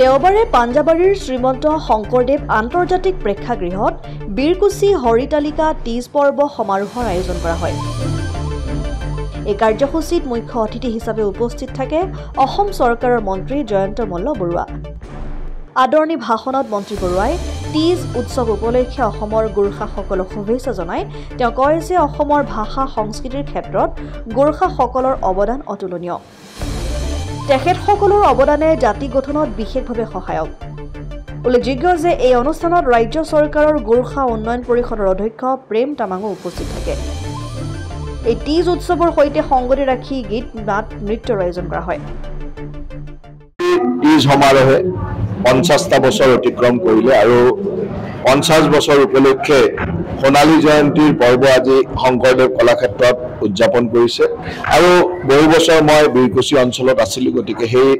দেওবাৰে পাঞ্জাবাৰীৰ শ্ৰীমন্ত শংকৰদেৱ আন্তৰ্জাতিক প্ৰেক্ষাগৃহত বীৰকুছি হৰিতালিকা তীজ পৰ্ব সমাৰোহৰ আয়োজন কৰা হয়। এই কাৰ্যসূচীত মুখ্য অতিথি হিচাপে উপস্থিত থাকে অসম চৰকাৰৰ মন্ত্ৰী জয়ন্ত মল্ল বৰুৱা। আদৰণি ভাষণত মন্ত্ৰী বৰুৱাই তীজ উৎসৱ উপলক্ষে অসমৰ গোৰ্খাসকলক শুভেচ্ছা জনাই তেওঁ কয় যে অসমৰ ভাষা সংস্কৃতিৰ ক্ষেত্ৰত গোৰ্খাসকলৰ অৱদান অতুলনীয়। তেখেতসকলৰ অৱদানে জাতি গঠনত বিশেষভাৱে সহায়ক। উল্লেখযোগ্য যে এই অনুষ্ঠানত ৰাজ্য চৰকাৰৰ গোৰ্খা উন্নয়ন পৰিষদৰ অধ্যক্ষ প্ৰেম তামাঙো উপস্থিত থাকে। এই তীজ উৎসৱৰ সৈতে সংগতি ৰাখি গীত নাট নৃত্যৰ আয়োজন কৰা হয়। তীজ সমাৰোহে 50টা বছৰ অতিক্ৰম কৰিলে আৰু 50 বছৰ উপলক্ষে সোণালী জয়ন্তীৰ পৰ্ব আজি শংকৰদেৱ কলাক্ষেত্ৰত উদযাপন কৰিছে আৰু বহু বছৰ মই বীৰকুছি অঞ্চলত আছিলোঁ, গতিকে সেই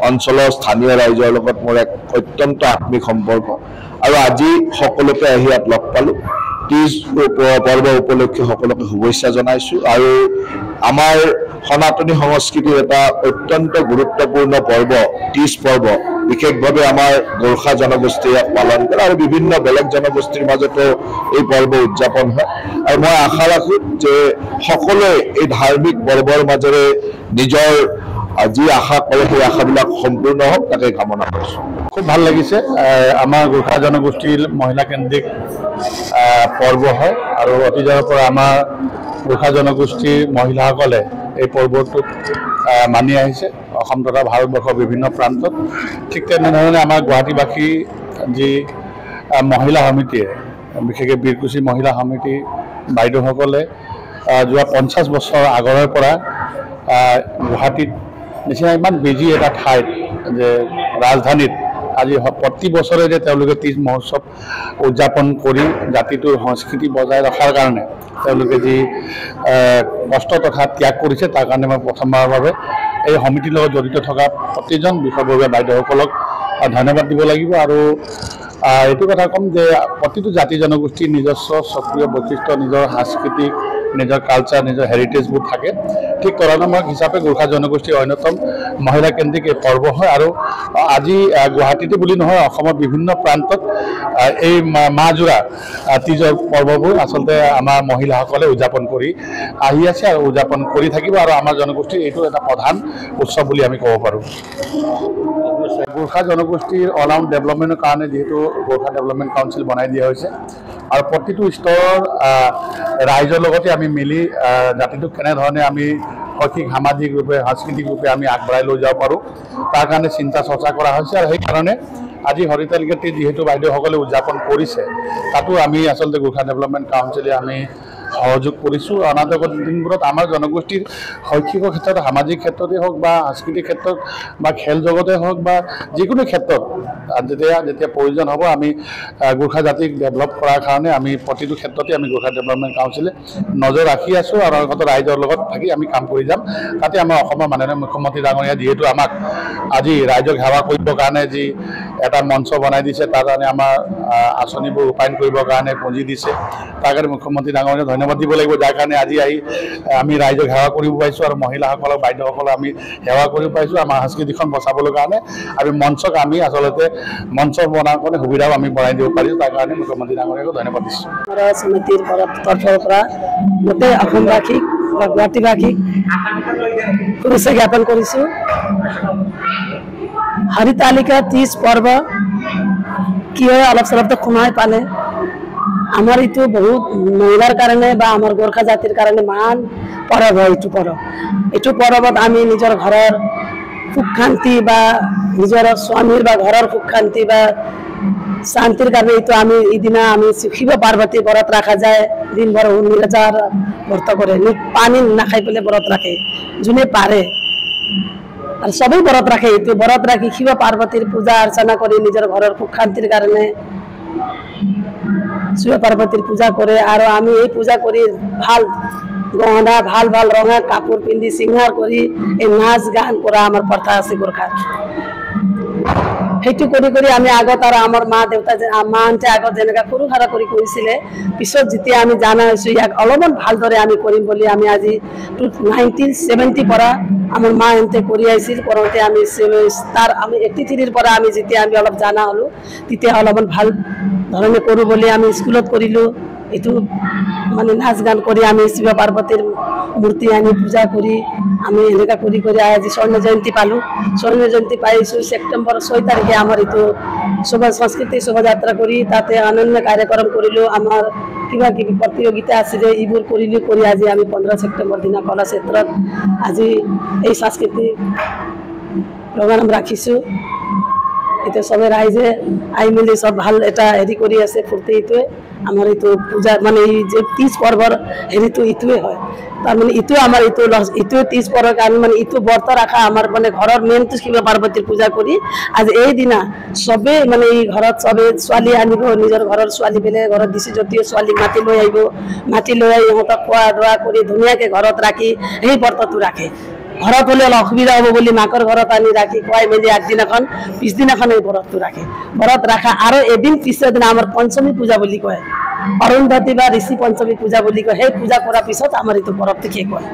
অঞ্চলৰ স্থানীয় ৰাইজৰ লগত মোৰ এক অত্যন্ত আত্মিক সম্পৰ্ক আৰু আজি সকলোকে আহি ইয়াত লগ পালোঁ। তীজ পৰ্ব উপলক্ষে সকলোকে শুভেচ্ছা জনাইছোঁ আৰু আমাৰ সনাতনী সংস্কৃতিৰ এটা অত্যন্ত গুৰুত্বপূৰ্ণ পৰ্ব তীজ পৰ্ব, বিশেষভাৱে আমাৰ গোৰ্খা জনগোষ্ঠীয়ে পালন কৰে আৰু বিভিন্ন বেলেগ জনগোষ্ঠীৰ মাজতো এই পৰ্ব উদযাপন হয় আৰু মই আশা ৰাখোঁ যে সকলোৱে এই ধাৰ্মিক পৰ্বৰ মাজেৰে নিজৰ যি আশা কৰে সেই আশাবিলাক সম্পূৰ্ণ হওক তাকে কামনা কৰিছোঁ। খুব ভাল লাগিছে। আমাৰ গোৰ্খা জনগোষ্ঠীৰ মহিলাকেন্দ্ৰিক পৰ্ব হয় আৰু অতীজৰ পৰা আমাৰ গোৰ্খা জনগোষ্ঠীৰ মহিলাসকলে এই পৰ্বটোক মানি আহিছে অসম তথা ভাৰতবৰ্ষৰ বিভিন্ন প্ৰান্তত। ঠিক তেনেধৰণে আমাৰ গুৱাহাটীবাসী যি মহিলা সমিতিয়ে, বিশেষকৈ বীৰকুছি মহিলা সমিতি বাইদেউসকলে যোৱা 50 বছৰ আগৰে পৰা গুৱাহাটীত নিচিনা ইমান বিজি এটা ঠাইত যে ৰাজধানীত আজি প্ৰতি বছৰে যে তেওঁলোকে তীজ মহোৎসৱ উদযাপন কৰি জাতিটোৰ সংস্কৃতি বজাই ৰখাৰ কাৰণে তেওঁলোকে যি কষ্ট তথা ত্যাগ কৰিছে তাৰ কাৰণে মই প্ৰথমবাৰৰ বাবে এই সমিতিৰ লগত জড়িত থকা প্ৰতিজন বিষয়ববীয়া বাইদেউসকলক ধন্যবাদ দিব লাগিব আৰু এইটো কথা ক'ম যে প্ৰতিটো জাতি জনগোষ্ঠীৰ নিজস্ব স্বকীয় বৈশিষ্ট্য, নিজৰ সাংস্কৃতিক, নিজৰ কালচাৰ, নিজৰ হেৰিটেজবোৰ থাকে। ঠিক তুলনামূলক হিচাপে গোৰ্খা জনগোষ্ঠীৰ অন্যতম মহিলাকেন্দ্ৰিক এই পৰ্ব হয় আৰু আজি গুৱাহাটীতে বুলি নহয় অসমৰ বিভিন্ন প্ৰান্তত এই মাহজোৰা তীজৰ পৰ্ববোৰ আচলতে আমাৰ মহিলাসকলে উদযাপন কৰি আহি আছে আৰু উদযাপন কৰি থাকিব আৰু আমাৰ জনগোষ্ঠীৰ এইটো এটা প্ৰধান উৎসৱ বুলি আমি ক'ব পাৰোঁ। গোৰ্খা জনগোষ্ঠীৰ অল ৰাউণ্ড ডেভেলপমেণ্টৰ কাৰণে যিহেতু গোৰ্খা ডেভেলপমেণ্ট কাউন্সিল বনাই দিয়া হৈছে আৰু প্ৰতিটো স্তৰৰ ৰাইজৰ লগতে আমি মিলি জাতিটোক কেনেধৰণে আমি শৈক্ষিক, সামাজিক ৰূপে, সাংস্কৃতিক ৰূপে আমি আগবঢ়াই লৈ যাব পাৰোঁ তাৰ কাৰণে চিন্তা চৰ্চা কৰা হৈছে আৰু সেইকাৰণে আজি হৰিতালিকাটি যিহেতু বাইদেউসকলে উদযাপন কৰিছে তাতো আমি আচলতে গোৰ্খা ডেভেলপমেণ্ট কাউন্সিলে আমি সহযোগ কৰিছোঁ। অনাগত দিনবোৰত আমাৰ জনগোষ্ঠীৰ শৈক্ষিকৰ ক্ষেত্ৰত, সামাজিক ক্ষেত্ৰতে হওক বা সাংস্কৃতিক ক্ষেত্ৰত বা খেল জগতে হওক বা যিকোনো ক্ষেত্ৰত যেতিয়া প্ৰয়োজন হ'ব আমি গোৰ্খা জাতিক ডেভেলপ কৰাৰ কাৰণে আমি প্ৰতিটো ক্ষেত্ৰতে আমি গোৰ্খা ডেভেলপমেণ্ট কাউন্সিলে নজৰ ৰাখি আছোঁ আৰু অনাগত ৰাইজৰ লগত থাকি আমি কাম কৰি যাম। তাতে আমাৰ অসমৰ মাননীয় মুখ্যমন্ত্ৰী ডাঙৰীয়া যিহেতু আমাক আজি ৰাইজক সেৱা কৰিবৰ কাৰণে যি এটা মঞ্চ বনাই দিছে, তাৰ কাৰণে আমাৰ আঁচনিবোৰ ৰূপায়ণ কৰিবৰ কাৰণে পুঁজি দিছে, তাৰ কাৰণে মুখ্যমন্ত্ৰী ডাঙৰীয়া ধন্যবাদ দিব লাগিব, যাৰ কাৰণে আজি আহি আমি ৰাইজক সেৱা কৰিব পাৰিছোঁ আৰু মহিলাসকলক, বাইদেউসকলক আমি সেৱা কৰিব পাৰিছোঁ। আমাৰ সংস্কৃতিখন বচাবলৈ কাৰণে আমি মঞ্চক আমি আচলতে মঞ্চ বনাৰ কাৰণে সুবিধাও আমি বনাই দিব পাৰিছোঁ, তাৰ কাৰণে মুখ্যমন্ত্ৰী ডাঙৰীয়াক ধন্যবাদ দিছোঁ। সমিতিৰ তৰফৰ পৰা গোটেই অসমবাসীক বা গুৱাহাটীবাসীক শুভেচ্ছা জ্ঞাপন কৰিছোঁ। হৰিতালিকা তীজ পৰ্ব কি হয় অলপ চলপটো শুনাই পালে। আমাৰ এইটো বহুত মহিলাৰ কাৰণে বা আমাৰ গোৰ্খা জাতিৰ কাৰণে মান পৰব হয়। এইটো পৰবত আমি নিজৰ ঘৰৰ সুখ শান্তি বা নিজৰ স্বামীৰ বা ঘৰৰ সুখ শান্তি বা শান্তিৰ কাৰণে এইটো আমি এইদিনা আমি শিৱ পাৰ্বতী ব্ৰত ৰখা যায়। দিনভৰ নিৰ্জাৰ ব্ৰত কৰে, পানী নাখাই পেলাই ব্ৰত ৰাখে যোনে পাৰে আৰু সবেই ব্ৰত ৰাখে। এইটো ব্ৰত ৰাখি শিৱ পাৰ্বতীৰ পূজা অৰ্চনা কৰি নিজৰ ঘৰৰ সুখ শান্তিৰ কাৰণে শিৱ পাৰ্বতীৰ পূজা কৰে আৰু আমি এই পূজা কৰি ভাল গহনা, ভাল ভাল ৰঙা কাপোৰ পিন্ধি শৃংগাৰ কৰি এই নাচ গান কৰা আমাৰ প্ৰথা আছে গোৰ্খাত। সেইটো কৰি কৰি আমি আগত আৰু আমাৰ মা দেউতা মাহঁতে আগত যেনেকৈ সৰু সাৰা কৰি কৰিছিলে পিছত যেতিয়া আমি জানা হৈছোঁ ইয়াক অলপমান ভালদৰে আমি কৰিম বুলি আমি আজি 1970 পৰা আমাৰ মাহঁতে কৰি আহিছিল কৰোঁতে আমি তাৰ আমি 83 পৰা আমি যেতিয়া আমি অলপ জানা হ'লোঁ তেতিয়া অলপমান ভাল ধৰণে কৰোঁ বুলি আমি স্কুলত কৰিলোঁ এইটো মানে নাচ গান কৰি আমি শিৱ পাৰ্বতীৰ মূৰ্তি আনি পূজা কৰি আমি এনেকুৱা কৰি কৰি আজি স্বৰ্ণ জয়ন্তী পালোঁ স্বৰ্ণ জয়ন্তী পাইছোঁ ছেপ্টেম্বৰ 6 তাৰিখে আমাৰ এইটো সংস্কৃতি শোভাযাত্ৰা কৰি তাতে অনন্য কাৰ্যক্ৰম কৰিলোঁ আমাৰ কিবা কিবি প্ৰতিযোগিতা আছিলে এইবোৰ কৰিলোঁ কৰি আজি আমি 15 ছেপ্টেম্বৰ দিনা কলাক্ষেত্ৰত আজি এই সাংস্কৃতিক প্ৰগ্ৰাম ৰাখিছোঁ এতিয়া সবে ৰাইজে আহি মেলি সব ভাল এটা হেৰি কৰি আছে ফূৰ্তি এইটোৱে আমাৰ এইটো পূজা মানে এই যে 30 পৰ্বৰ হেৰিটো এইটোৱে হয় তাৰমানে এইটো আমাৰ এইটো 30 পৰ্বৰ কাৰণে মানে এইটো ব্ৰত ৰখা আমাৰ মানে ঘৰৰ মেইনটো শিৱ পাৰ্বতীৰ পূজা কৰি আজি এই দিনা সবে মানে এই ঘৰত সবে ছোৱালী আনিব নিজৰ ঘৰৰ ছোৱালী বেলেগ ঘৰত দিছে যদিও ছোৱালীক মাতি লৈ আহিব মাতি লৈ আহি ইহঁতক খোৱা দোৱা কৰি ধুনীয়াকৈ ঘৰত ৰাখি সেই ব্ৰতটো ৰাখে ঘৰত হ'লে অলপ অসুবিধা হ'ব বুলি মাকৰ ঘৰত আনি ৰাখি খুৱাই মেলি আগদিনাখন পিছদিনাখন এই ব্ৰতটো ৰাখে ব্ৰত ৰাখা আৰু এদিন পিছৰ দিনা আমাৰ পঞ্চমী পূজা বুলি কয় অৰুন্ধতী বা ঋষি পঞ্চমী পূজা বুলি কয় সেই পূজা কৰাৰ পিছত আমাৰ এইটো ব্ৰতটো শেষ হয়